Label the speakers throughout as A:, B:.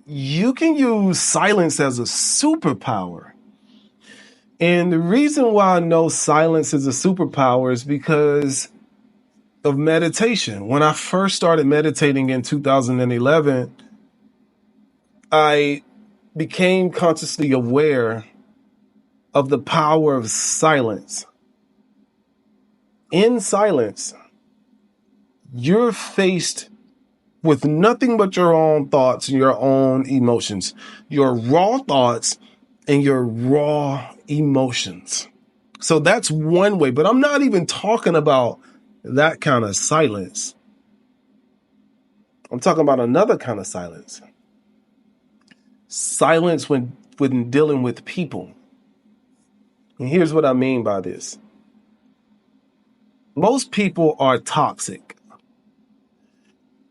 A: you can use silence as a superpower. And the reason why I know silence is a superpower is because of meditation. When I first started meditating in 2011, I became consciously aware of the power of silence. In silence, you're faced with nothing but your own thoughts and your own emotions, your raw thoughts and your raw emotions. So that's one way, but I'm not even talking about that kind of silence. I'm talking about another kind of silence. Silence when dealing with people. And here's what I mean by this. Most people are toxic.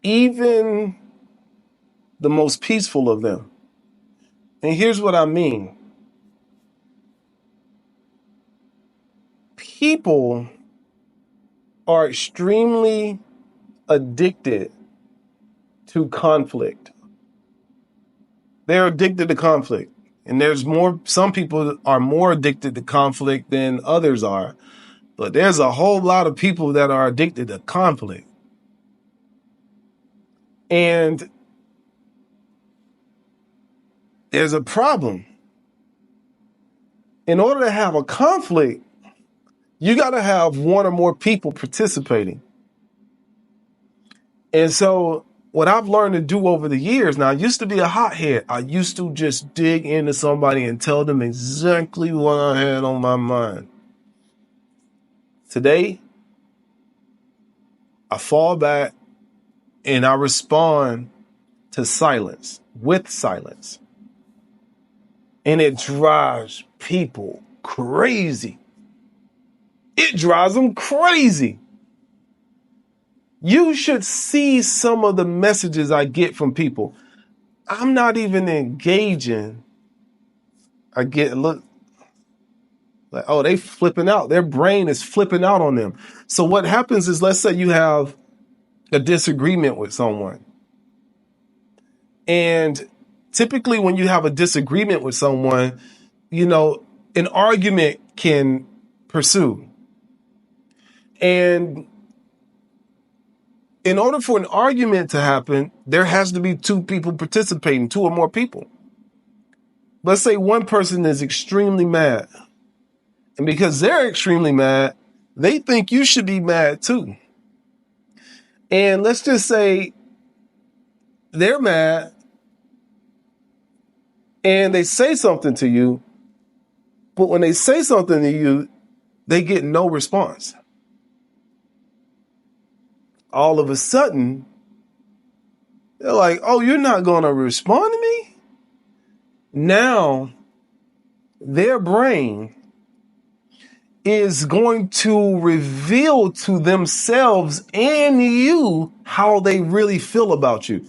A: Even the most peaceful of them. And here's what I mean. People are extremely addicted to conflict. They're addicted to conflict. And some people are more addicted to conflict than others are. But there's a whole lot of people that are addicted to conflict. And there's a problem. In order to have a conflict, you got to have one or more people participating. And so what I've learned to do over the years, now I used to be a hothead. I used to just dig into somebody and tell them exactly what I had on my mind. Today, I fall back and I respond to silence, with silence. And it drives people crazy. It drives them crazy. You should see some of the messages I get from people. I'm not even engaging. Look, like, oh, they flipping out. Their brain is flipping out on them. So what happens is, let's say you have a disagreement with someone. And typically when you have a disagreement with someone, an argument can pursue. And in order for an argument to happen, there has to be two people participating, two or more people. Let's say one person is extremely mad. And because they're extremely mad, they think you should be mad too. And let's just say they're mad and they say something to you, but when they say something to you, they get no response. All of a sudden, they're like, oh, you're not going to respond to me? Now, their brain is going to reveal to themselves and you how they really feel about you.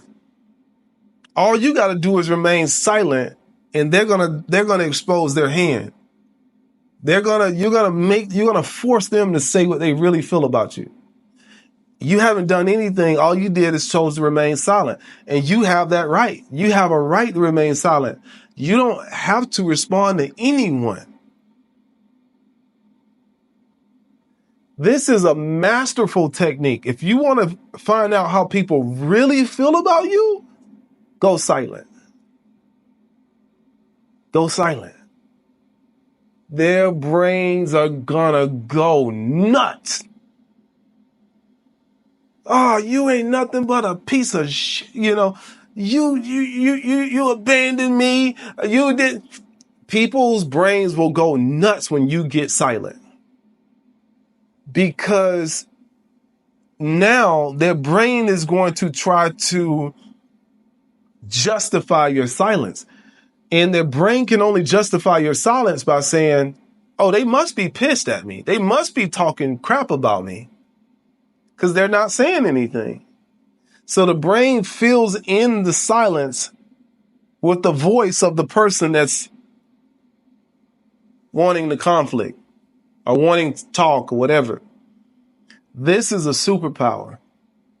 A: All you got to do is remain silent, and they're gonna expose their hand. You're gonna force them to say what they really feel about you. You haven't done anything. All you did is chose to remain silent. And you have that right. You have a right to remain silent. You don't have to respond to anyone. This is a masterful technique. If you want to find out how people really feel about you, go silent. Go silent. Their brains are gonna go nuts. Oh, you ain't nothing but a piece of shit. You abandoned me. You did. People's brains will go nuts when you get silent. Because now their brain is going to try to justify your silence. And their brain can only justify your silence by saying, oh, they must be pissed at me. They must be talking crap about me. Because they're not saying anything. So the brain fills in the silence with the voice of the person that's wanting the conflict or wanting to talk or whatever. This is a superpower.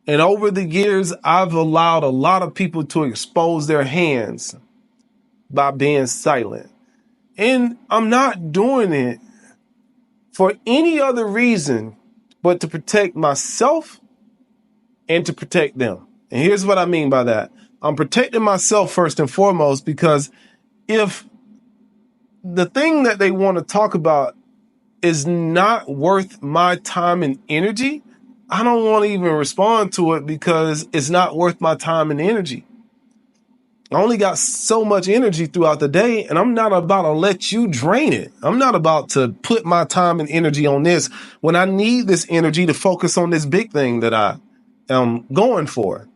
A: And over the years, I've allowed a lot of people to expose their hands by being silent. And I'm not doing it for any other reason but to protect myself and to protect them. And here's what I mean by that. I'm protecting myself first and foremost, because if the thing that they want to talk about is not worth my time and energy, I don't want to even respond to it because it's not worth my time and energy. I only got so much energy throughout the day, and I'm not about to let you drain it. I'm not about to put my time and energy on this when I need this energy to focus on this big thing that I am going for.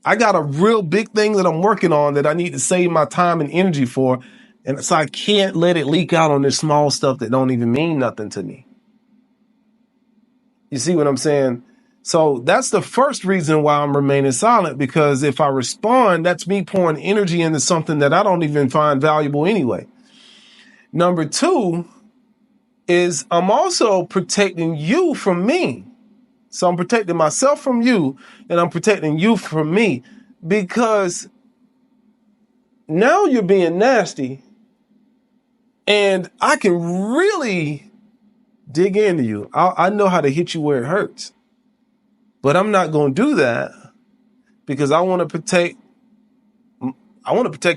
A: I got a real big thing that I'm working on that I need to save my time and energy for, and so I can't let it leak out on this small stuff that don't even mean nothing to me. You see what I'm saying? So that's the first reason why I'm remaining silent, because if I respond, that's me pouring energy into something that I don't even find valuable anyway. Number two is I'm also protecting you from me. So I'm protecting myself from you, and I'm protecting you from me, because now you're being nasty and I can really dig into you. I know how to hit you where it hurts. But I'm not going to do that because I want to protect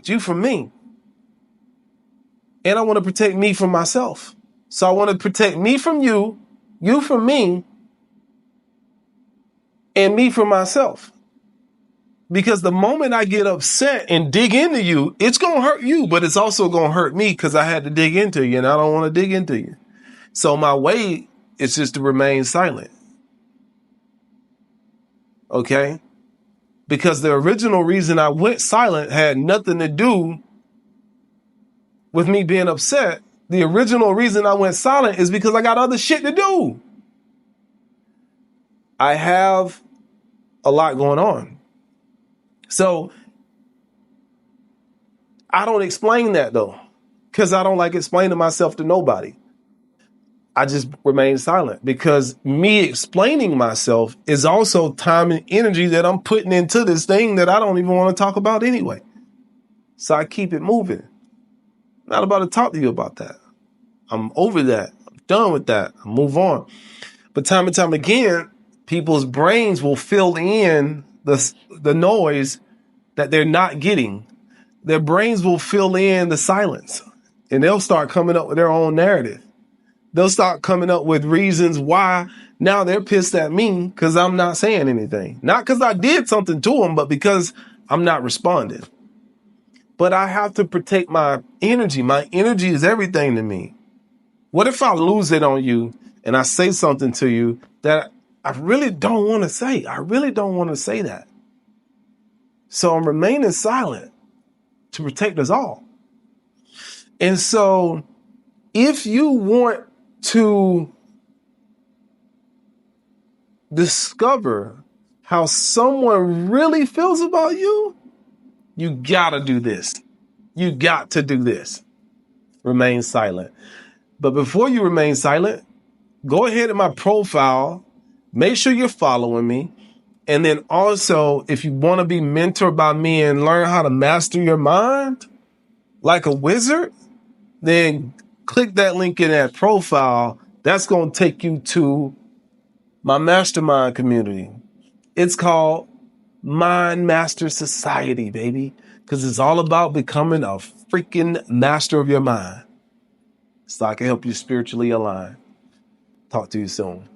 A: you from me. And I want to protect me from myself. So I want to protect me from you, you from me, and me from myself. Because the moment I get upset and dig into you, it's going to hurt you, but it's also going to hurt me because I had to dig into you and I don't want to dig into you. So my way is just to remain silent. Okay? Because the original reason I went silent had nothing to do with me being upset. The original reason I went silent is because I got other shit to do. I have a lot going on. So I don't explain that though, because I don't like explaining myself to nobody. I just remain silent because me explaining myself is also time and energy that I'm putting into this thing that I don't even want to talk about anyway. So I keep it moving. I'm not about to talk to you about that. I'm over that. I'm done with that. I move on. But time and time again, people's brains will fill in the noise that they're not getting. Their brains will fill in the silence, and they'll start coming up with their own narrative. They'll start coming up with reasons why now they're pissed at me because I'm not saying anything. Not because I did something to them, but because I'm not responding. But I have to protect my energy. My energy is everything to me. What if I lose it on you and I say something to you that I really don't want to say? I really don't want to say that. So I'm remaining silent to protect us all. And so if you want to discover how someone really feels about you, you gotta do this. You got to do this. Remain silent. But before you remain silent, go ahead in my profile, make sure you're following me. And then also, if you want to be mentored by me and learn how to master your mind like a wizard, then click that link in that profile. That's going to take you to my mastermind community. It's called Mind Master Society, baby, because it's all about becoming a freaking master of your mind so I can help you spiritually align. Talk to you soon.